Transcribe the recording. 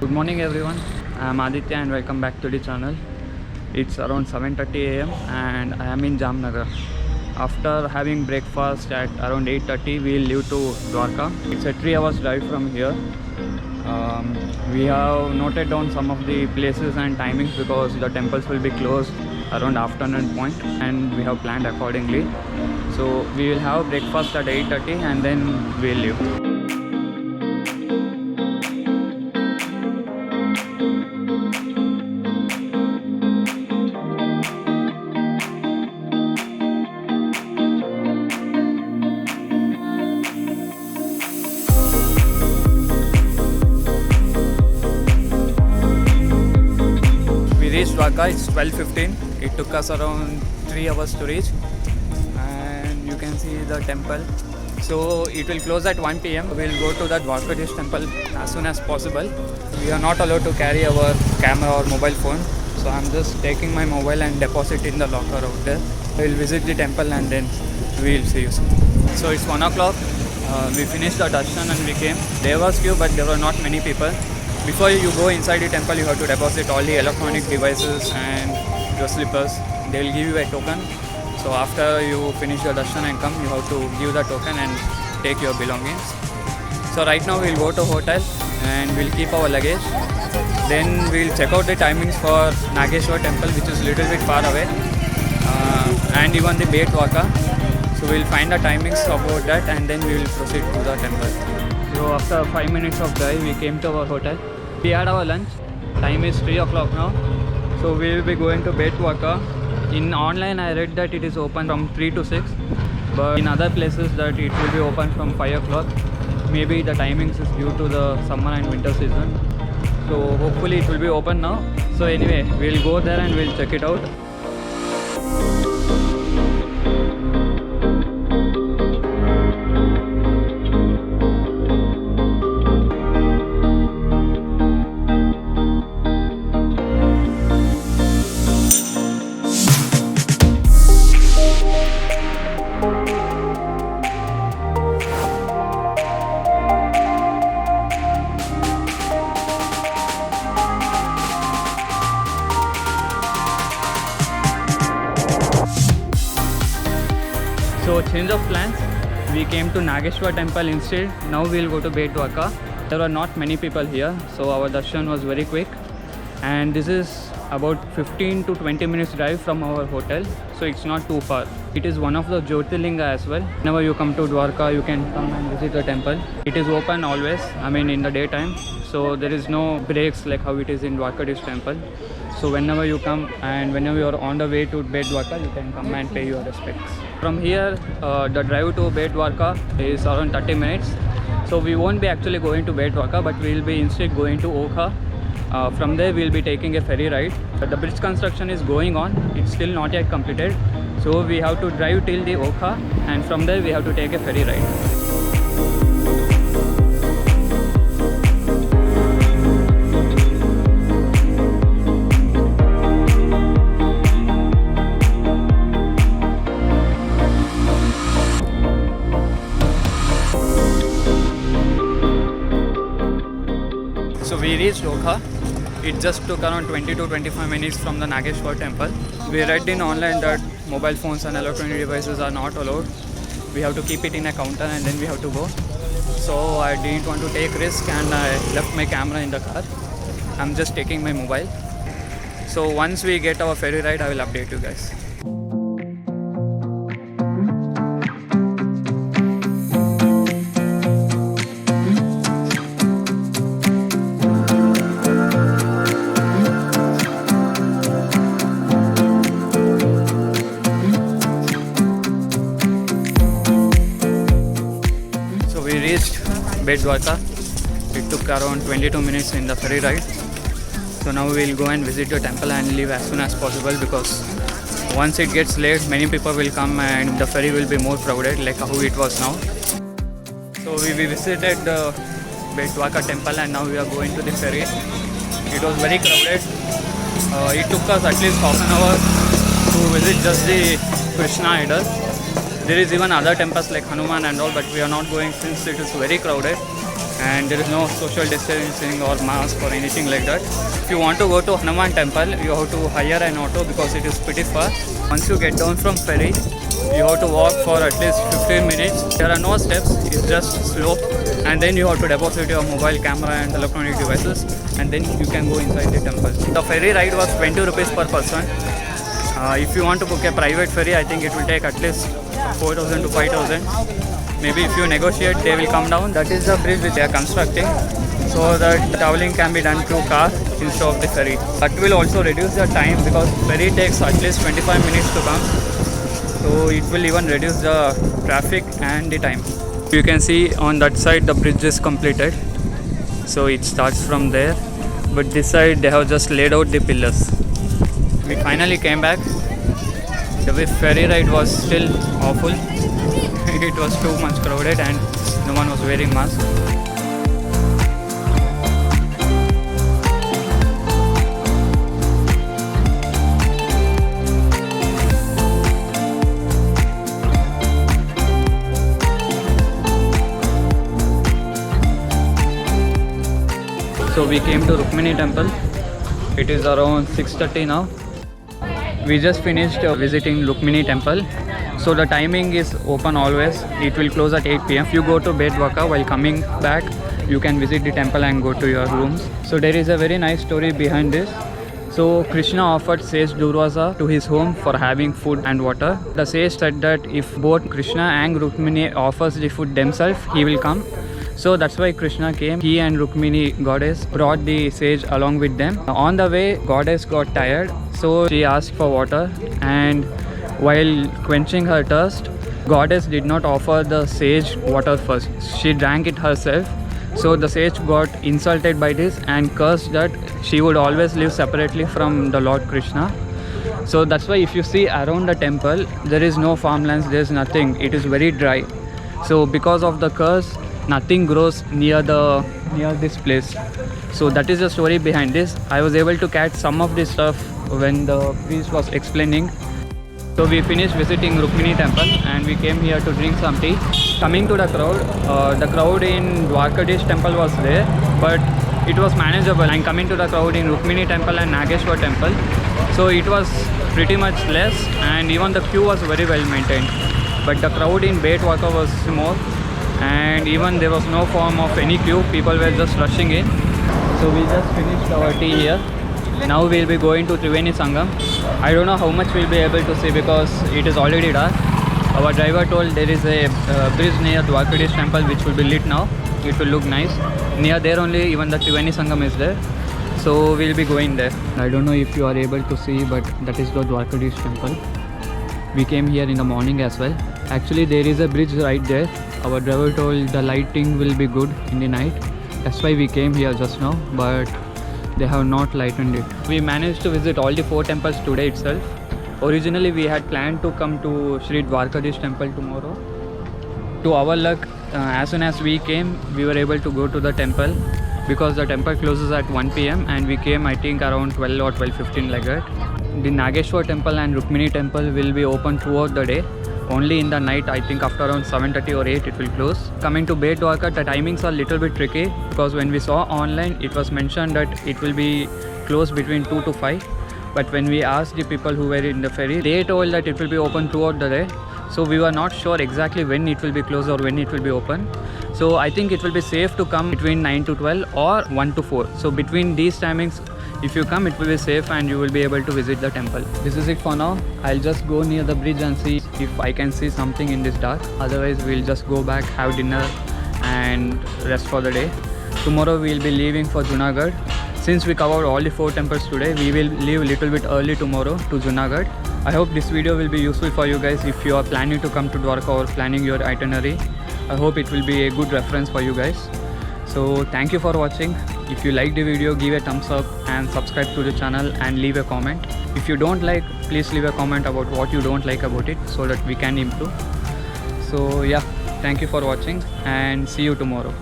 Good morning everyone, I am Aditya and welcome back to the channel. It's around 7:30 am and I am in Jamnagar. After having breakfast at around 8:30 we'll leave to Dwarka. It's a 3 hours drive from here. We have noted down some of the places and timings because the temples will be closed around afternoon point and we have planned accordingly. So we will have breakfast at 8:30 and then we'll leave. Dwarka, it's 12:15. It took us around 3 hours to reach and you can see the temple. So it will close at 1 p.m. We'll go to the Dwarkadish temple as soon as possible. We are not allowed to carry our camera or mobile phone. So I'm just taking my mobile and deposit in the locker out there. We'll visit the temple and then we'll see you soon. So it's 1 o'clock. We finished the darshan and we came. There was queue but there were not many people. Before you go inside the temple, you have to deposit all the electronic devices and your slippers. They will give you a token. So after you finish your darshan and come, you have to give the token and take your belongings. So right now we'll go to hotel and we'll keep our luggage. Then we'll check out the timings for Nageshwar temple, which is a little bit far away, and even the Bet Dwarka. So we'll find the timings about that and then we will proceed to the temple. So after 5 minutes of drive, we came to our hotel. We had our lunch. Time is 3 o'clock now. So we will be going to Bet Dwarka. In online I read that it is open from 3 to 6. But in other places that it will be open from 5 o'clock. Maybe the timings is due to the summer and winter season. So hopefully it will be open now. So anyway, we'll go there and we'll check it out. So change of plans, we came to Nageshwar temple instead. Now we'll go to Bet Dwarka. There were not many people here, so our darshan was very quick. And this is about 15 to 20 minutes drive from our hotel, so it's not too far. It is one of the Jyotirlinga as well. Whenever you come to Dwarka, you can come and visit the temple. It is open always, in the daytime. So there is no breaks like how it is in Dwarkadish temple. So whenever you come and whenever you are on the way to Bet Dwarka, you can come and pay your respects. From here, the drive to Bet Dwarka is around 30 minutes. So we won't be actually going to Bet Dwarka, but we will be instead going to Okha. From there, we will be taking a ferry ride. The bridge construction is going on. It's still not yet completed. So we have to drive till the Okha and from there we have to take a ferry ride. So we reached Okha. It just took around 20 to 25 minutes from the Nageshwar temple. We read in online that mobile phones and electronic devices are not allowed. We have to keep it in a counter and then we have to go. So I didn't want to take risk and I left my camera in the car. I'm just taking my mobile. So once we get our ferry ride, I will update you guys. Bet Dwarka. It took around 22 minutes in the ferry ride. So now we will go and visit the temple and leave as soon as possible because once it gets late, many people will come and the ferry will be more crowded like how it was now. So we visited the Bet Dwarka temple and now we are going to the ferry. It was very crowded. It took us at least half an hour to visit just the Krishna idol. There is even other temples like Hanuman and all, but we are not going since it is very crowded. and there is no social distancing or mask or anything like that. If you want to go to Hanuman temple, you have to hire an auto because it is pretty far. Once you get down from ferry, you have to walk for at least 15 minutes. There are no steps, it's just slope, and then you have to deposit your mobile camera and electronic devices, and then you can go inside the temple. The ferry ride was 20 rupees per person. If you want to book a private ferry, I think it will take at least 4,000 to 5,000. Maybe if you negotiate, they will come down. That is the bridge which they are constructing, so that traveling can be done through car instead of the ferry. That will also reduce the time because ferry takes at least 25 minutes to come. So it will even reduce the traffic and the time. You can see on that side the bridge is completed. So it starts from there. But this side they have just laid out the pillars. We finally came back. The ferry ride was still awful. It was too much crowded and no one was wearing masks. So we came to Rukmini temple. It is around 6:30 now. We just finished visiting Rukmini temple. So the timing is open always. It will close at 8 p.m. If you go to Bet Dwarka while coming back, you can visit the temple and go to your rooms. So there is a very nice story behind this. So Krishna offered sage Durvasa to his home for having food and water. The sage said that if both Krishna and Rukmini offers the food themselves, he will come. So that's why Krishna came. He and Rukmini goddess brought the sage along with them. On the way, goddess got tired, so she asked for water, and while quenching her thirst, goddess did not offer the sage water first. She drank it herself. So the sage got insulted by this and cursed that she would always live separately from the Lord Krishna. So that's why if you see around the temple, there is no farmlands, there is nothing. It is very dry. So because of the curse, nothing grows near this place. So that is the story behind this. I was able to catch some of this stuff when the priest was explaining. So we finished visiting Rukmini temple and we came here to drink some tea. Coming to the crowd in Dwarkadish temple was there, but it was manageable. And coming to the crowd in Rukmini temple and Nageshwar temple, so it was pretty much less, and even the queue was very well maintained. But the crowd in Bet Dwarka was more, and even there was no form of any queue. People were just rushing in. So we just finished our tea here. Now we'll be going to Triveni Sangam. I don't know how much we'll be able to see because it is already dark. Our driver told there is a bridge near Dwarkadish temple which will be lit now. It will look nice. Near there only even the Triveni Sangam is there. So we'll be going there. I don't know if you are able to see, but that is the Dwarkadish temple. We came here in the morning as well. Actually there is a bridge right there. Our driver told the lighting will be good in the night. That's why we came here just now, but they have not lightened it. We managed to visit all the 4 temples today itself. Originally we had planned to come to Sri Dwarkadish temple tomorrow. To our luck, as soon as we came, we were able to go to the temple because the temple closes at 1 p.m. and we came I think around 12 or 12:15 like that. The Nageshwar temple and Rukmini temple will be open throughout the day. Only in the night, I think after around 7:30 or 8 it will close. Coming to Bet Dwarka, the timings are a little bit tricky because when we saw online it was mentioned that it will be closed between 2 to 5. But when we asked the people who were in the ferry, they told that it will be open throughout the day. So we were not sure exactly when it will be closed or when it will be open. So I think it will be safe to come between 9 to 12 or 1 to 4. So between these timings, if you come, it will be safe and you will be able to visit the temple. This is it for now. I'll just go near the bridge and see if I can see something in this dark. Otherwise, we'll just go back, have dinner and rest for the day. Tomorrow we'll be leaving for Junagadh. Since we covered all the 4 temples today, we will leave a little bit early tomorrow to Junagadh. I hope this video will be useful for you guys if you are planning to come to Dwarka or planning your itinerary. I hope it will be a good reference for you guys. So thank you for watching. If you like the video, give a thumbs up and subscribe to the channel and leave a comment. If you don't like, please leave a comment about what you don't like about it so that we can improve. So yeah, thank you for watching and see you tomorrow.